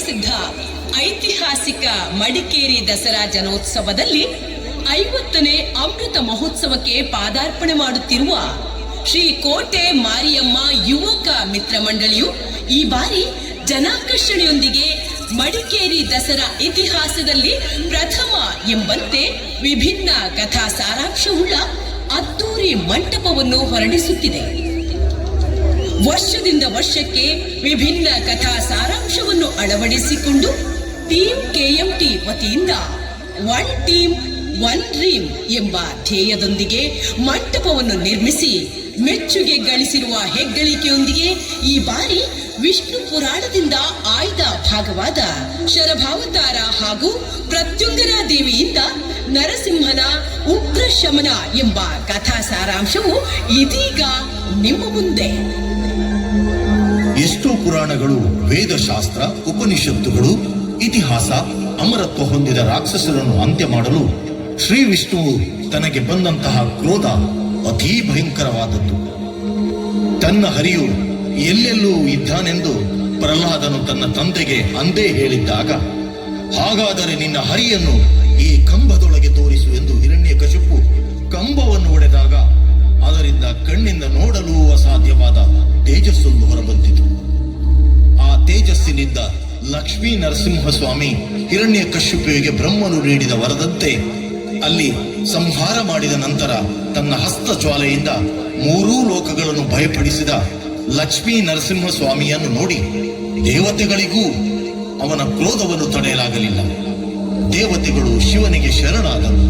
ಪ್ರಸಿದ್ಧ ಐತಿಹಾಸಿಕ ಮಡಿಕೇರಿ ದಸರಾ ಜನೋತ್ಸವದಲ್ಲಿ 50ನೇ ಅಮೃತ ಮಹೋತ್ಸವಕ್ಕೆ ಪಾದಾರ್ಪಣೆ ಮಾಡುತ್ತಿರುವ ಶ್ರೀ ಕೋಟೆ ಮಾರಿಯಮ್ಮ ಯುವಕ ಮಿತ್ರ ಮಂಡಳಿಯು ಈ ಬಾರಿ ಜನಾಕರ್ಷಣೆಯೊಂದಿಗೆ ಮಡಿಕೇರಿ ದಸರಾ ಇತಿಹಾಸದಲ್ಲಿ ಪ್ರಥಮ ಎಂಬಂತೆ ವಿಭಿನ್ನ ಕಥಾ ಸಾರಾಂಶವುಳ್ಳ ಅದ್ದೂರಿ ಮಂಟಪವನ್ನು ಹೊರಡಿಸುತ್ತಿದೆ. ವರ್ಷದಿಂದ ವರ್ಷಕ್ಕೆ ವಿಭಿನ್ನ ಕಥಾ ಸಾರಾಂಶವನ್ನು ಅಳವಡಿಸಿಕೊಂಡು ಟೀಮ್ ಕೆಎಂಟಿ ವತಿಯಿಂದ ಒನ್ ಟೀಮ್ ಒನ್ ಡ್ರೀಮ್ ಎಂಬ ಧ್ಯೇಯದೊಂದಿಗೆ ಮಂಟಪವನ್ನು ನಿರ್ಮಿಸಿ ಮೆಚ್ಚುಗೆ ಗಳಿಸಿರುವ ಹೆಗ್ಗಳಿಕೆಯೊಂದಿಗೆ ಈ ಬಾರಿ ವಿಷ್ಣು ಪುರಾಣದಿಂದ ಆಯ್ದ ಭಾಗವಾದ ಶರಭಾವತಾರ ಹಾಗೂ ಪ್ರತ್ಯುಂಗರಾ ದೇವಿಯಿಂದ ನರಸಿಂಹನ ಉಗ್ರ ಶಮನ ಎಂಬ ಕಥಾ ಸಾರಾಂಶವು ಇದೀಗ ನಿಮ್ಮ ಮುಂದೆ. ಎಷ್ಟೋ ಪುರಾಣಗಳು, ವೇದಶಾಸ್ತ್ರ, ಉಪನಿಷತ್ತುಗಳು, ಇತಿಹಾಸ ಅಮರತ್ವ ಹೊಂದಿದ ರಾಕ್ಷಸರನ್ನು ಅಂತ್ಯ ಮಾಡಲು ಶ್ರೀ ವಿಷ್ಣುವು ತನಗೆ ಬಂದಂತಹ ಕ್ರೋಧ ಅತೀ ಭಯಂಕರವಾದದ್ದು. ತನ್ನ ಹರಿಯು ಎಲ್ಲೆಲ್ಲೂ ಇದ್ದಾನೆಂದು ಪ್ರಹ್ಲಾದನು ತನ್ನ ತಂದೆಗೆ ಅಂದೇ ಹೇಳಿದ್ದಾಗ, ಹಾಗಾದರೆ ನಿನ್ನ ಹರಿಯನ್ನು ಈ ಕಂಬದೊಳಗೆ ತೋರಿಸು ಎಂದು ಹಿರಣ್ಯಕಶಿಪು ಕಂಬವನ್ನು ಒಡೆದಾಗ ಅದರಿಂದ ಕಣ್ಣಿಂದ ನೋಡಲು ಅಸಾಧ್ಯವಾದ ತೇಜಸ್ಸೊಂದು ಹೊರಬಂದಿತು. ಆ ತೇಜಸ್ಸಿನಿಂದ ಲಕ್ಷ್ಮೀ ನರಸಿಂಹಸ್ವಾಮಿ ಹಿರಣ್ಯಕಶಿಪುವಿಗೆ ಬ್ರಹ್ಮನು ನೀಡಿದ ವರದಂತೆ ಅಲ್ಲಿ ಸಂಹಾರ ಮಾಡಿದ ನಂತರ ತನ್ನ ಹಸ್ತ ಜ್ವಾಲೆಯಿಂದ 3 ಲೋಕಗಳನ್ನು ಭಯಪಡಿಸಿದ ಲಕ್ಷ್ಮೀ ನರಸಿಂಹಸ್ವಾಮಿಯನ್ನು ನೋಡಿ ದೇವತೆಗಳಿಗೂ ಅವನ ಕ್ರೋಧವನ್ನು ತಡೆಯಲಾಗಲಿಲ್ಲ. ದೇವತೆಗಳು ಶಿವನಿಗೆ ಶರಣಾದರು.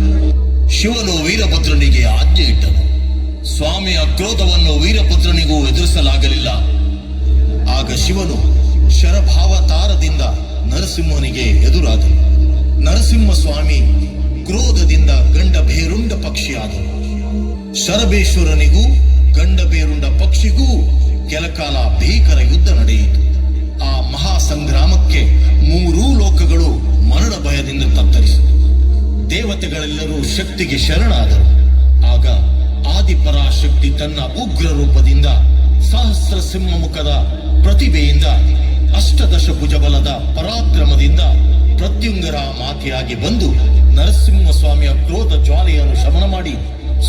ಶಿವನು ವೀರಭದ್ರನಿಗೆ ಆಜ್ಞೆ ಇಟ್ಟನು. ಸ್ವಾಮಿಯ ಕ್ರೋಧವನ್ನು ವೀರಭದ್ರನಿಗೂ ಎದುರಿಸಲಾಗಲಿಲ್ಲ. ಆಗ ಶಿವನು ಶರಭಾವತಾರದಿಂದ ನರಸಿಂಹನಿಗೆ ಎದುರಾದನು. ನರಸಿಂಹಸ್ವಾಮಿ ಕ್ರೋಧದಿಂದ ಗಂಡಬೇರುಂಡ ಪಕ್ಷಿಯಾದನು. ಶರಬೇಶ್ವರನಿಗೂ ಗಂಡಬೇರುಂಡ ಪಕ್ಷಿಗೂ ಕೆಲಕಾಲ ಭೀಕರ ಯುದ್ಧ ನಡೆಯಿತು. ಆ ಮಹಾ ಸಂಗ್ರಾಮಕ್ಕೆ 3 ಲೋಕಗಳು ಮರಣ ಭಯದಿಂದ ತತ್ತರಿಸಿತು. ದೇವತೆಗಳೆಲ್ಲರೂ ಶಕ್ತಿಗೆ ಶರಣಾದರು. ಆಗ ಆದಿಪರಾಶಕ್ತಿ ತನ್ನ ಉಗ್ರ ರೂಪದಿಂದ ಸಹಸ್ರ ಸಿಂಹ ಮುಖದ ಪ್ರತಿಭೆಯಿಂದ ಅಷ್ಟದಶ ಭುಜಬಲದ ಪರಾಕ್ರಮದಿಂದ ಪ್ರತ್ಯುಂಗರ ಮಾತೆಯಾಗಿ ಬಂದು ನರಸಿಂಹ ಸ್ವಾಮಿಯ ಕ್ರೋಧ ಜ್ವಾಲೆಯನ್ನು ಶಮನ ಮಾಡಿ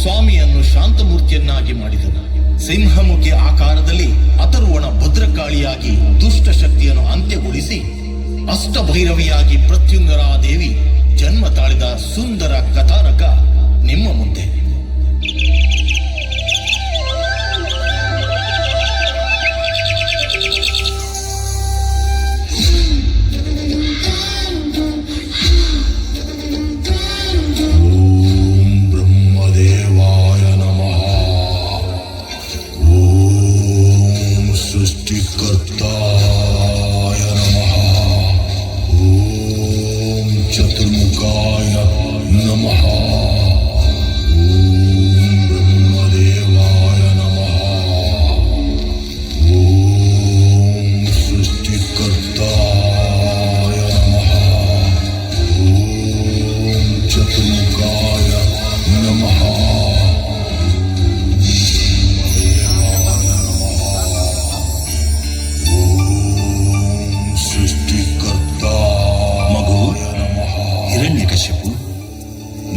ಸ್ವಾಮಿಯನ್ನು ಶಾಂತಮೂರ್ತಿಯನ್ನಾಗಿ ಮಾಡಿದನು. ಸಿಂಹಮುಖಿ ಆಕಾರದಲ್ಲಿ ಅಥರ್ವಣ ಭದ್ರಕಾಳಿಯಾಗಿ ದುಷ್ಟ ಶಕ್ತಿಯನ್ನು ಅಂತ್ಯಗೊಳಿಸಿ ಅಷ್ಟಭೈರವಿಯಾಗಿ ಪ್ರತ್ಯುಂಗರಾ ದೇವಿ ಜನ್ಮ ತಾಳಿದ ಸುಂದರ ಕಥಾನಕ ನಿಮ್ಮ ಮುಂದೆ.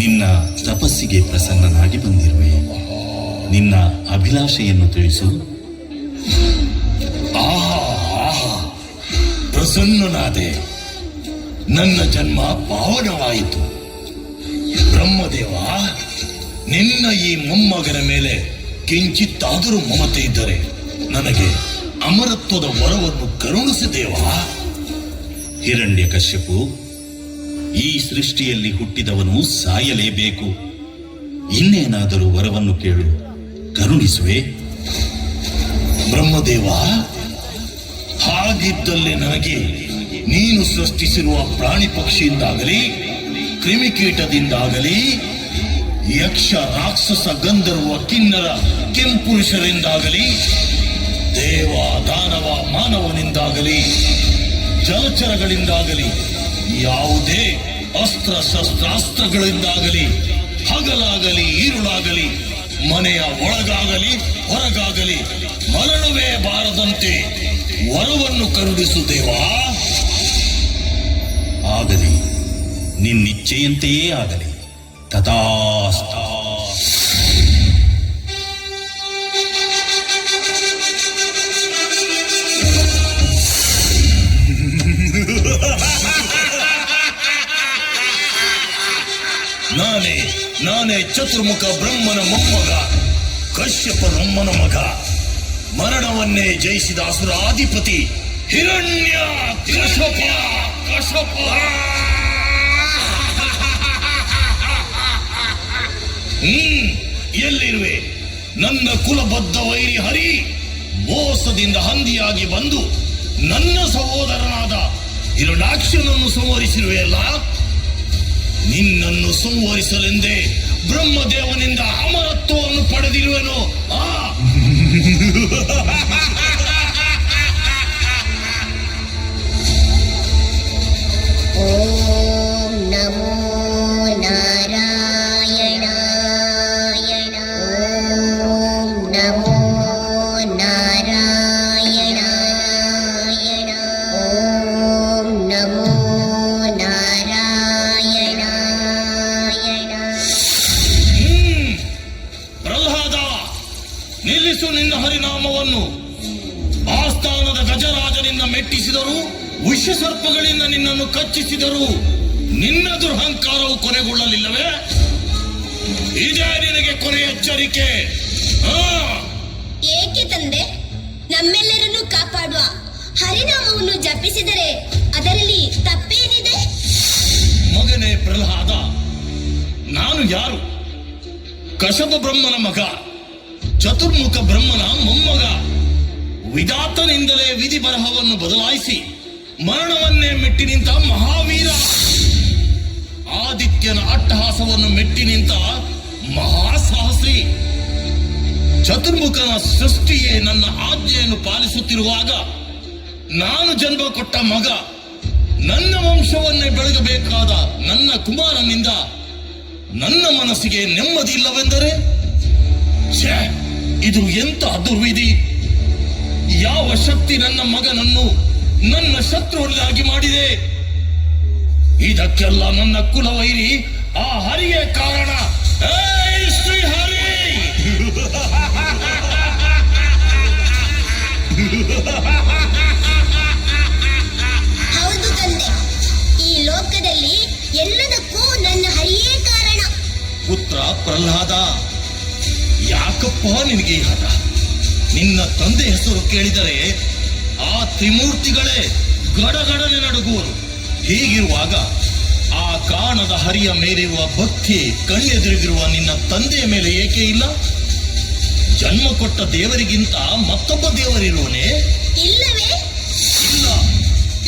ನಿನ್ನ ತಪಸ್ಸಿಗೆ ಪ್ರಸನ್ನನಾಗಿ ಬಂದಿರುವೆ. ನಿನ್ನ ಅಭಿಲಾಷೆಯನ್ನು ತಿಳಿಸು. ಪ್ರಸನ್ನನಾದೆ. ನನ್ನ ಜನ್ಮ ಪಾವನವಾಯಿತು. ಬ್ರಹ್ಮದೇವ, ನಿನ್ನ ಈ ಮೊಮ್ಮಗನ ಮೇಲೆ ಕಿಂಚಿತ್ತಾದರೂ ಮಮತೆ ಇದ್ದರೆ ನನಗೆ ಅಮರತ್ವದ ವರವನ್ನು ಕರುಣಿಸಿದೇವಾ. ಹಿರಣ್ಯಕಶ್ಯಪು, ಈ ಸೃಷ್ಟಿಯಲ್ಲಿ ಹುಟ್ಟಿದವನು ಸಾಯಲೇಬೇಕು. ಇನ್ನೇನಾದರೂ ವರವನ್ನು ಕೇಳು, ಕರುಣಿಸುವೆ. ಬ್ರಹ್ಮದೇವ, ಹಾಗಿದ್ದಲ್ಲಿ ನನಗೆ ನೀನು ಸೃಷ್ಟಿಸಿರುವ ಪ್ರಾಣಿ ಪಕ್ಷಿಯಿಂದಾಗಲಿ ಕ್ರಿಮಿಕೀಟದಿಂದಾಗಲಿ ಯಕ್ಷ ರಾಕ್ಷಸ ಗಂಧರ್ವ ಕಿನ್ನರ ಕೆಂಪುರುಷರಿಂದಾಗಲಿ ದೇವ ದಾನವ ಮಾನವನಿಂದಾಗಲಿ ಜಲಚರಗಳಿಂದಾಗಲಿ ಯಾವುದೇ ಅಸ್ತ್ರ ಶಸ್ತ್ರಾಸ್ತ್ರಗಳಿಂದಾಗಲಿ ಹಗಲಾಗಲಿ ಈರುಳಾಗಲಿ ಮನೆಯ ಒಳಗಾಗಲಿ ಹೊರಗಾಗಲಿ ಮರಣವೇ ಬಾರದಂತೆ ವರವನ್ನು ಕರುಣಿಸು ದೇವಾ. ಆಗಲಿ, ನಿನ್ನಿಚ್ಛೆಯಂತೆಯೇ ಆಗಲಿ. ತಥಾಸ್ತು. ನಾನೇ ಚತುರ್ಮುಖ ಬ್ರಹ್ಮನ ಮೊಮ್ಮಗ, ಕಶ್ಯಪ ಬ್ರಹ್ಮನ ಮಗ, ಮರಣವನ್ನೇ ಜಯಿಸಿದ ಅಸುರಾಧಿಪತಿ ಹಿರಣ್ಯ ಕಶ್ಯಪ. ಎಲ್ಲಿರುವೆ ನನ್ನ ಕುಲಬದ್ಧ ವೈರಿ ಹರಿ? ಮೋಸದಿಂದ ಹಂದಿಯಾಗಿ ಬಂದು ನನ್ನ ಸಹೋದರನಾದ ಹಿರಣ್ಯಾಕ್ಷನನ್ನು ಸಂಹರಿಸಿರುವೆಯಲ್ಲ. ನಿನ್ನನ್ನು ಸಂಹರಿಸಲೆಂದೇ ಬ್ರಹ್ಮದೇವನಿಂದ ಅಮರತ್ವವನ್ನು ಪಡೆದಿರುವೆನು. ಓಂ ನಮೋ ನಾರಾಯಣಾಯ. ಓಂ ನಮೋ ನಾರಾಯಣಾಯ. ಓಂ ನಮೋ ನಾರಾಯಣಾಯ. ಪ್ರಹ್ಲಾದ, ನಿಲ್ಲಿಸು ನಿನ್ನ ಹರಿನಾಮವನ್ನು. ಆಸ್ಥಾನದ ಗಜರಾಜನಿಂದ ಮೆಟ್ಟಿಸಿದರು, ವಿಷಸರ್ಪಗಳಿಂದ ನಿನ್ನನ್ನು ಕಚ್ಚಿಸಿದರು, ನಿನ್ನ ದುರಹಂಕಾರವು ಕೊನೆಗೊಳ್ಳಲಿಲ್ಲವೇ? ಇದೇ ನಿನಗೆ ಕೊನೆಯ ಎಚ್ಚರಿಕೆ. ಏಕೆ ತಂದೆ? ನಮ್ಮೆಲ್ಲರನ್ನು ಕಾಪಾಡುವ ಹರಿನಾಮವನ್ನು ಜಪಿಸಿದರೆ ಅದರಲ್ಲಿ ತಪ್ಪೇನಿದೆ? ಮಗನೇ ಪ್ರಹ್ಲಾದ, ನಾನು ಯಾರು? ಕಶ್ಯಪ ಬ್ರಹ್ಮನ ಮಗ, ಚತುರ್ಮುಖ ಬ್ರಹ್ಮನ ಮೊಮ್ಮಗ. ವಿಧಾತನಿಂದಲೇ ವಿಧಿ ಬರಹವನ್ನು ಬದಲಾಯಿಸಿ ಮರಣವನ್ನೇ ಮೆಟ್ಟಿ ನಿಂತ ಮಹಾವೀರ. ಆದಿತ್ಯನ ಅಟ್ಟಹಾಸವನ್ನು ಮೆಟ್ಟಿ ನಿಂತ ಮಹಾಸಾಹಸಿ. ಚತುರ್ಮುಖನ ಸೃಷ್ಟಿಯೇ ನನ್ನ ಆಜ್ಞೆಯನ್ನು ಪಾಲಿಸುತ್ತಿರುವಾಗ ನಾನು ಜನ್ಮ ಕೊಟ್ಟ ಮಗ, ನನ್ನ ವಂಶವನ್ನೇ ಬೆಳಗಬೇಕಾದ ನನ್ನ ಕುಮಾರನಿಂದ ನನ್ನ ಮನಸ್ಸಿಗೆ ನೆಮ್ಮದಿ ಇಲ್ಲವೆಂದರೆ ಛೇ, ಇದು ಎಂತ ದುರ್ವಿಧಿ! ಯಾವ ಶಕ್ತಿ ನನ್ನ ಮಗನನ್ನು ನನ್ನ ಶತ್ರುವನ್ನಾಗಿ ಮಾಡಿದೆ? ಇದಕ್ಕೆಲ್ಲ ನನ್ನ ಕುಲವೈರಿ ಆ ಹರಿಯೇ ಕಾರಣ. ಶ್ರೀ ಹರಿ! ಹೌದು ತಂದೆ, ಈ ಲೋಕದಲ್ಲಿ ಎಲ್ಲದಕ್ಕೂ ನನ್ನ ಹರಿಯೇ ಕಾರಣ. ಪುತ್ರ ಪ್ರಹ್ಲಾದ, ಯಾಕಪ್ಪ ನಿನಗೆ ಈ ಹಠ? ನಿನ್ನ ತಂದೆ ಹೆಸರು ಕೇಳಿದರೆ ಆ ತ್ರಿಮೂರ್ತಿಗಳೇ ಗಡಗಡನೆ ನಡುಗುವರು. ಹೀಗಿರುವಾಗ ಆ ಕಾಣದ ಹರಿಯ ಮೇಲಿರುವ ಭಕ್ತಿ ಕಣ್ಣೆದುರಿಗಿರುವ ನಿನ್ನ ತಂದೆಯ ಮೇಲೆ ಏಕೆ ಇಲ್ಲ? ಜನ್ಮ ಕೊಟ್ಟ ದೇವರಿಗಿಂತ ಮತ್ತೊಬ್ಬ ದೇವರಿರುವನೇ? ಇಲ್ಲವೇ? ಇಲ್ಲ,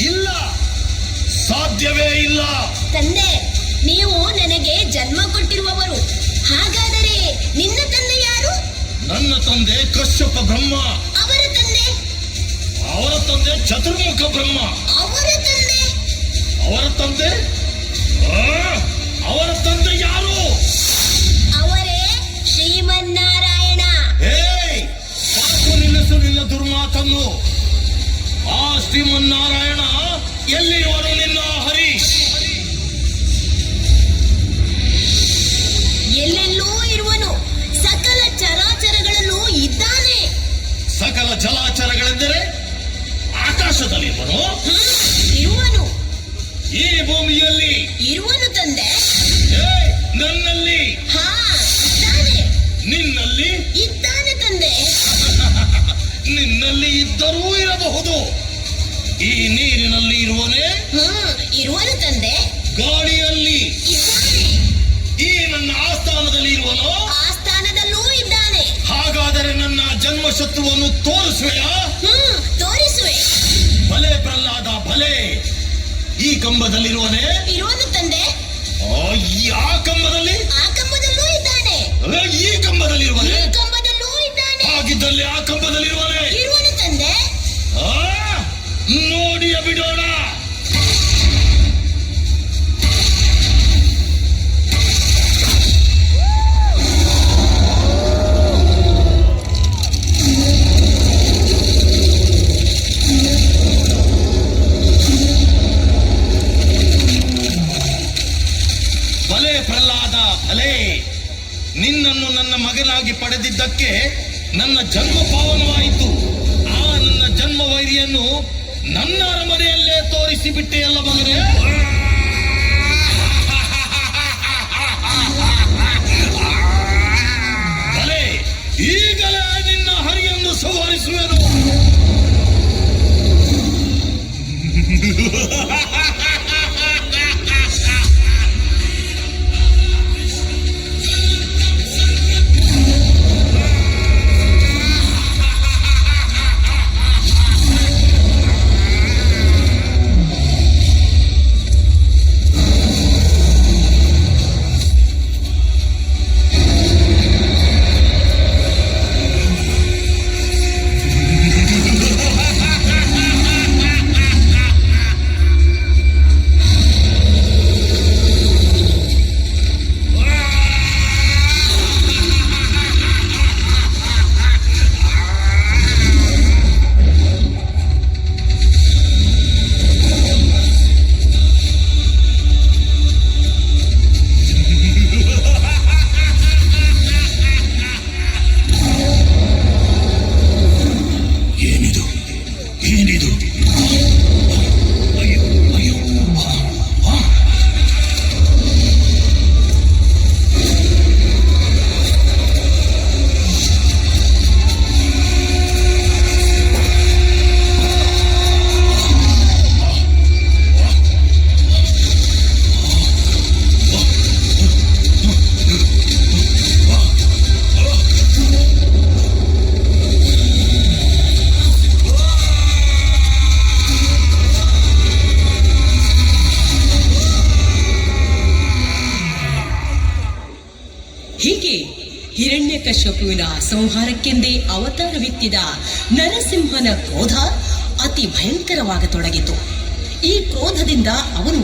ಇಲ್ಲ, ಸಾಧ್ಯವೇ ಇಲ್ಲ. ತಂದೆ, ನೀವು ನನಗೆ ಜನ್ಮ ಕೊಟ್ಟಿರುವವರು. ಹಾಗಾದರೆ ನಿನ್ನ ತಂದೆ ಯಾರು? ನನ್ನ ತಂದೆ ಕಶ್ಯಪ ಬ್ರಹ್ಮ. ಅವರ ತಂದೆ? ಅವರ ತಂದೆ ಚತುರ್ಮುಖ ಬ್ರಹ್ಮ. ಅವರ ತಂದೆ? ಅವರ ತಂದೆ? ಅವರ ತಂದೆ ಯಾರು? ಅವರೇ ಶ್ರೀಮನ್ನಾರಾಯಣ. ನಿಲ್ಲಿಸು ನಿನ್ನ ದುರ್ಮಾತನ್ನು. ಆ ಶ್ರೀಮನ್ನಾರಾಯಣ ಎಲ್ಲಿರುವರು ನಿನ್ನ ಹರಿ? ಎಲ್ಲೆಲ್ಲೂ ಇರುವನು, ಸಕಲ ಚರಾಚರಗಳಲ್ಲೂ ಇದ್ದಾನೆ. ಸಕಲ ಜಲಾಚರಗಳೆಂದರೆ ಆಕಾಶದಲ್ಲಿರುವನು, ಇರುವನು. ಈ ಭೂಮಿಯಲ್ಲಿ ಇರುವನು ತಂದೆ. ನನ್ನಲ್ಲಿ? ಹಾ, ಇದ್ದಾನೆ. ನಿನ್ನಲ್ಲಿ? ಇದ್ದಾನೆ ತಂದೆ. ನಿನ್ನಲ್ಲಿ ಇದ್ದರೂ ಇರಬಹುದು. ಈ ನೀರಿನಲ್ಲಿ ಇರುವನೇ? ಇರುವನು ತಂದೆ. ಗಾಳಿಯಲ್ಲಿ? ಇದ್ದಾನೆ. ಈ ನನ್ನ ಆಸ್ಥಾನದಲ್ಲಿ ಇರುವನು? ಆಸ್ಥಾನದಲ್ಲೂ ಇದ್ದಾನೆ. ಹಾಗಾದರೆ ನನ್ನ ಜನ್ಮ ಶತ್ರುವನ್ನು ತೋರಿಸುವೆಯಾ? ತೋರಿಸುವೆ. ಭಲೆ ಪ್ರಹ್ಲಾದ, ಭಲೆ. ಈ ಕಂಬದಲ್ಲಿರುವನೇ? ಇರುವನು ತಂದೆ. ಆ ಕಂಬದಲ್ಲಿ? ಆ ಕಂಬದಲ್ಲೂ ಇದ್ದಾನೆ. ಈ ಕಂಬದಲ್ಲಿರುವನೇ? ಈ ಕಂಬದಲ್ಲೂ ಇದ್ದಾನೆ. ಹಾಗಿದ್ದಲ್ಲಿ ಆ ಕಂಬದಲ್ಲಿರುವನೇ? ಇರುವನು ತಂದೆ. ನೋಡಿಯ ಬಿಡೋಣ. ನಿನ್ನನ್ನು ನನ್ನ ಮಗನಾಗಿ ಪಡೆದಿದ್ದಕ್ಕೆ ನನ್ನ ಜನ್ಮ ಪಾವನವಾಯಿತು. ಆ ನನ್ನ ಜನ್ಮ ವೈರಿಯನ್ನು ನನ್ನ ಅರಮನೆಯಲ್ಲೇ ತೋರಿಸಿ ಬಿಟ್ಟೆಯಲ್ಲ ಮಗನೇ. ಬಲೆ, ಈಗಲೇ ನಿನ್ನ ಹರಿಯನ್ನು ಸಂಹರಿಸುವೆನು. ಹೀಗೆ ಹಿರಣ್ಯಕಶ್ಯಪುವಿನ ಸಂಹಾರಕ್ಕೆಂದೇ ಅವತಾರವೆತ್ತಿದ ನರಸಿಂಹನ ಕ್ರೋಧ ಅತಿ ಭಯಂಕರವಾಗತೊಡಗಿತು. ಈ ಕ್ರೋಧದಿಂದ ಅವನು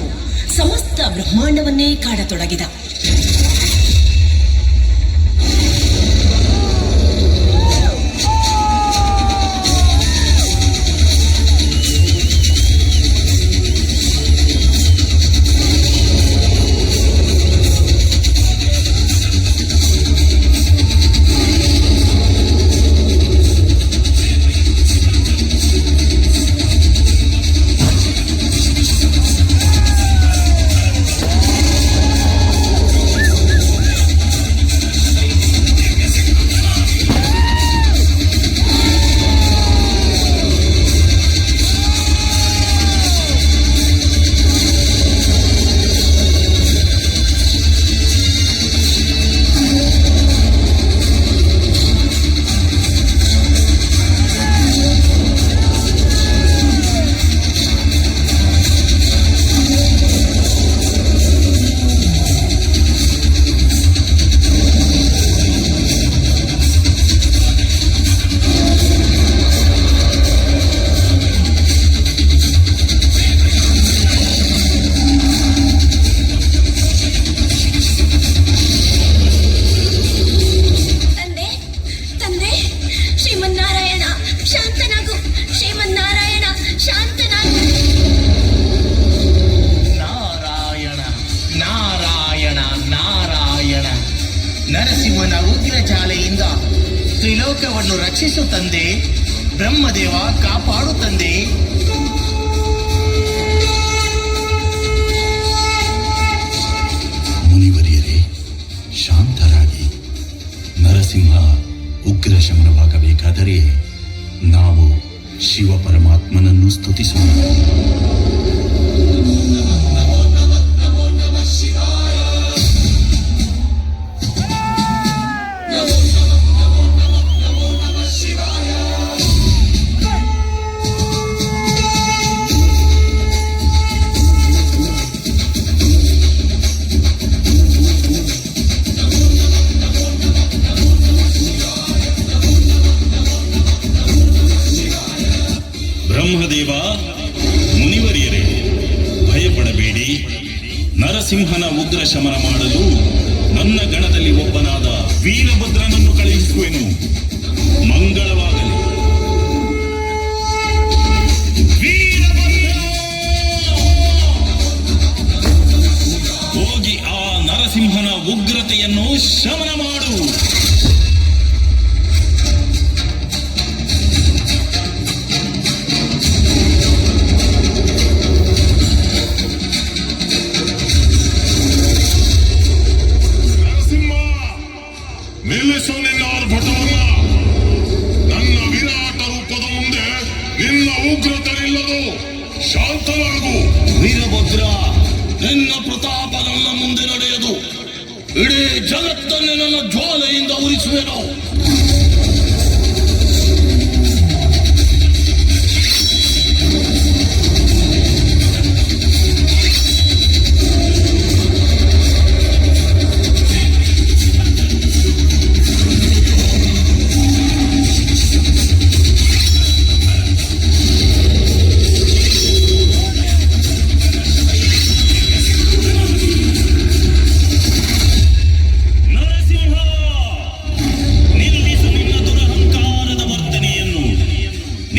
ಸಮಸ್ತ ಬ್ರಹ್ಮಾಂಡವನ್ನೇ ಕಾಡತೊಡಗಿದ. ನರಸಿಂಹನ ಉಗ್ರ ಜಾಲೆಯಿಂದ ತ್ರಿಲೋಕವನ್ನು ರಕ್ಷಿಸು ತಂದೆ. ಬ್ರಹ್ಮದೇವ ಕಾಪಾಡು ತಂದೆ. ಮುನಿವರಿಯರೇ, ಶಾಂತರಾಗಿ. ನರಸಿಂಹ ಉಗ್ರ ಶಮನವಾಗಬೇಕಾದರೆ ನಾವು ಶಿವ ಪರಮಾತ್ಮನನ್ನು ಸ್ತುತಿಸೋಣ. ಬ್ರಹ್ಮದೇವ, ಮುನಿವರಿಯರೇ, ಭಯಪಡಬೇಡಿ. ನರಸಿಂಹನ ಉಗ್ರ ಶಮನ ಮಾಡಲು ನನ್ನ ಗಣದಲ್ಲಿ ಒಬ್ಬನಾದ ವೀರಭದ್ರನನ್ನು ಕಳುಹಿಸುವೆನು. ಮಂಗಳವಾಗಲಿ. ಹೋಗಿ ಆ ನರಸಿಂಹನ ಉಗ್ರ ದುಷ್ಟತೆಯನ್ನು ಶಮನ ಮಾಡು. ನಿಲ್ಲಿಸು ನಿನ್ನ ಆರ್ಭಟವನ್ನ. ನನ್ನ ವಿರಾಟ ರೂಪದ ಮುಂದೆ ನಿನ್ನ ಉಗ್ರತೆ ನಿಲ್ಲದು. ಶಾಂತನಾಗು. ವೀರಭದ್ರ, ನಿನ್ನ ಪ್ರತಾಪ ನನ್ನ ಮುಂದೆ ನಡೆಯದು. ಇಡೀ ಜಗತ್ತನ್ನೇ ನನ್ನ ಜ್ವಾಲೆಯಿಂದ ಉರಿಸುವೆನು.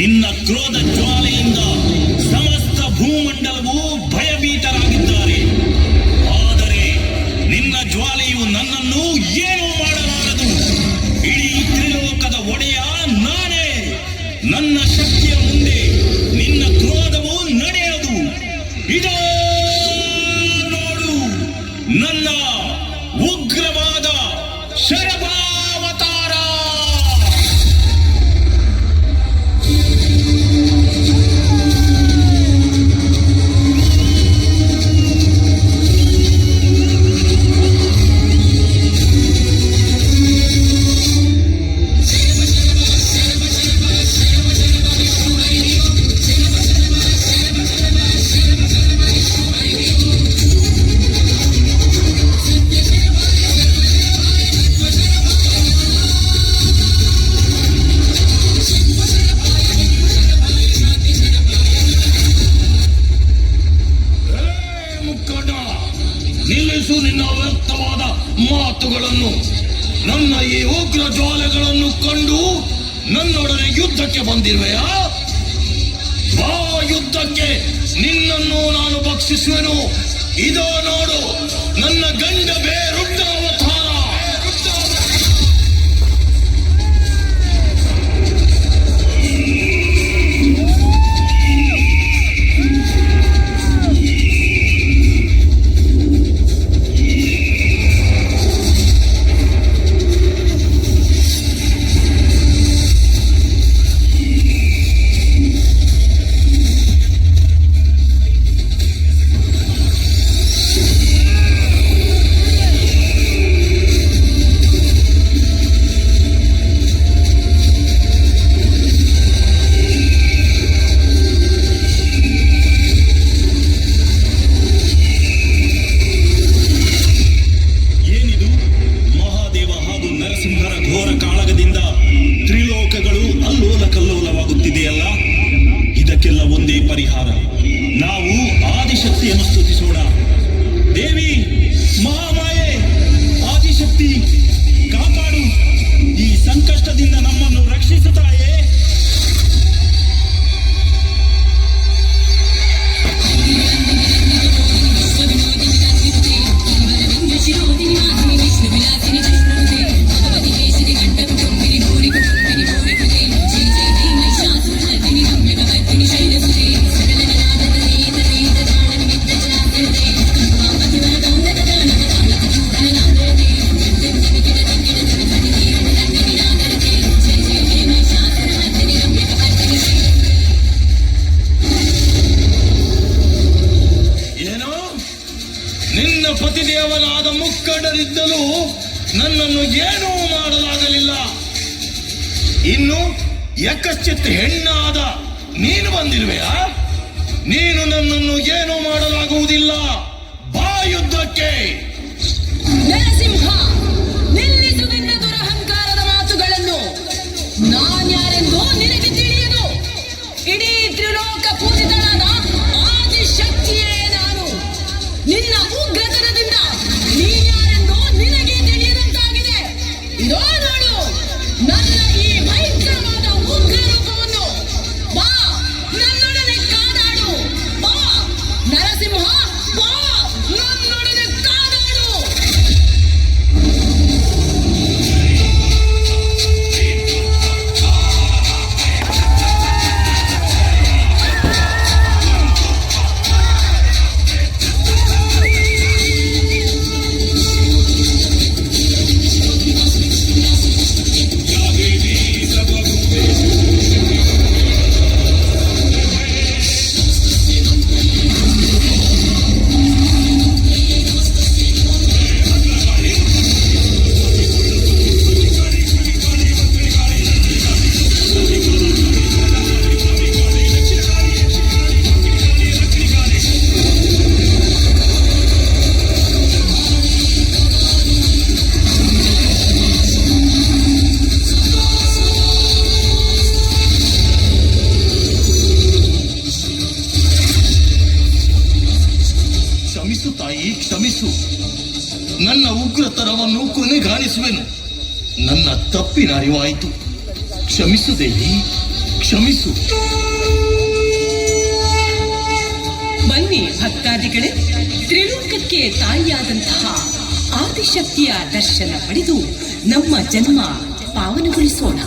ನಿನ್ನ ಕ್ರೋಧ ಜ್ವಾಲೆಯಿಂದ ಸಮಸ್ತ ಭೂಮಂಡಲವು ಭಯಭೀತರಾಗಿದ್ದಾರೆ. ಆದರೆ ನಿನ್ನ ಜ್ವಾಲೆಯು ನನ್ನನ್ನು ಏನೂ ಮಾಡಲಾರದು. ಇಡೀ ತ್ರಿಲೋಕದ ಒಡೆಯ ನಾನೇ. ನನ್ನ ಶಕ್ತಿಯ ಮುಂದೆ ನಿನ್ನ ಕ್ರೋಧವು ನಡೆಯದು. ಇದೋ ನೋಡು, ನನ್ನ ಉಗ್ರವಾದ ಶರಭಾವತಾರ. ನಿಲ್ಲಿಸು ನಿನ್ನ ವ್ಯರ್ಥವಾದ ಮಾತುಗಳನ್ನು. ನನ್ನ ಈ ಉಗ್ರ ಜ್ವಾಲೆಗಳನ್ನು ಕಂಡು ನನ್ನೊಡನೆ ಯುದ್ಧಕ್ಕೆ ಬಂದಿರುವೆಯಾ? ಬಾ ಯುದ್ಧಕ್ಕೆ. ನಿನ್ನನ್ನು ನಾನು ಭಕ್ಷಿಸುವೆನು. ಇದೋ ನೋಡು, ನನ್ನ ಗಂಡ ಬೇರುಡ್ಡ ಅವತಾರ. ಪತಿದೇವನಾದ ಮುಕ್ಕಡರಿದ್ದಲೂ ನನ್ನನ್ನು ಏನೂ ಮಾಡಲಾಗಲಿಲ್ಲ. ಇನ್ನು ಯಕಶ್ಚಿತ್ ಹೆಣ್ಣಾದ ನೀನು ಬಂದಿರುವೆಯಾ? ನೀನು ನನ್ನನ್ನು ಏನೂ ಮಾಡಲಾಗುವುದಿಲ್ಲ. ಬಾ ಯುದ್ಧಕ್ಕೆ. ನರಸಿಂಹ, ನಿಲ್ಲಿಸು ನಿನ್ನ ದುರಹಂಕಾರದ ಮಾತುಗಳನ್ನು. ನಾನ್ಯಾರೆಂದು ನಿನಗೆ ತಿಳಿಯದು. ಇಡೀ ತ್ರಿಲೋಕ ಪೂಜಿತನಾದ ಆದಿಶಕ್ತಿಯೇ ನಾನು. ನಿನ್ನ ಉಗ್ರತನದಿಂದ ನೀನ್ಯಾರೆಂದು ನಿನಗೆ ತಿಳಿಯದಂತಾಗಿದೆ. ಇದೋ ನೋಡು ನನ್ನ ಈ ಭಯಂಕರವಾದ ಉಗ್ರ ರೂಪವನ್ನು. ಬಾ, ನನ್ನೊಡನೆ ಕಾದಾಡು. ಬಾ ನರಸಿಂಹ. ಕ್ಷಮಿಸು ತಾಯಿ, ಕ್ಷಮಿಸು. ನನ್ನ ಉಗ್ರತನವನ್ನು ಕೊನೆಗಾಣಿಸುವೆನು. ನನ್ನ ತಪ್ಪಿನ ಅರಿವಾಯಿತು. ಕ್ಷಮಿಸು ದೇವಿ, ಕ್ಷಮಿಸು. ಬನ್ನಿ ಭಕ್ತಾದಿಗಳೇ, ತ್ರಿಲೋಕಕ್ಕೆ ತಾಯಿಯಾದಂತಹ ಆದಿಶಕ್ತಿಯ ದರ್ಶನ ಪಡೆದು ನಮ್ಮ ಜನ್ಮ ಪಾವನಗೊಳಿಸೋಣ.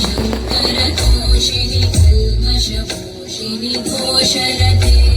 शंकरतोषिणि कल्मषपोषिणि घोषरते